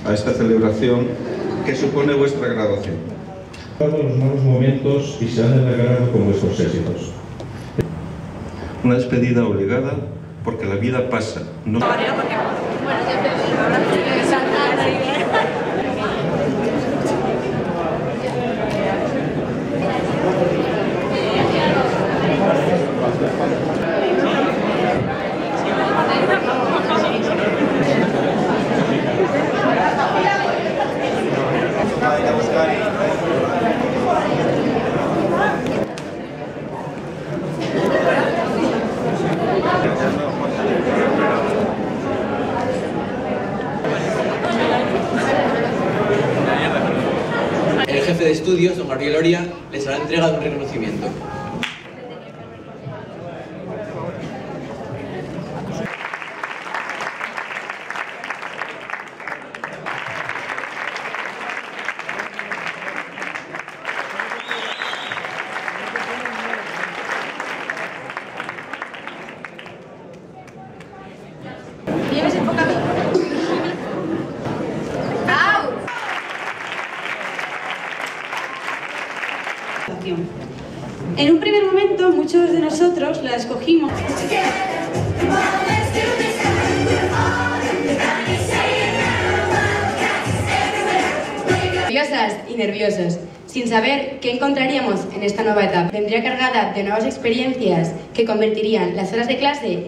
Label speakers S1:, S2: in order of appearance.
S1: A esta celebración que supone vuestra graduación.
S2: Los malos momentos y se han alegrado con vuestros éxitos.
S1: Una despedida obligada porque la vida pasa. No...
S3: El jefe de estudios, don Gabriel Oria, les hará entrega de un reconocimiento.
S4: ¿Lleves enfocado? En un primer momento, muchos de nosotros la escogimos. Nerviosas y nerviosos, sin saber qué encontraríamos en esta nueva etapa. Vendría cargada de nuevas experiencias que convertirían las horas de clase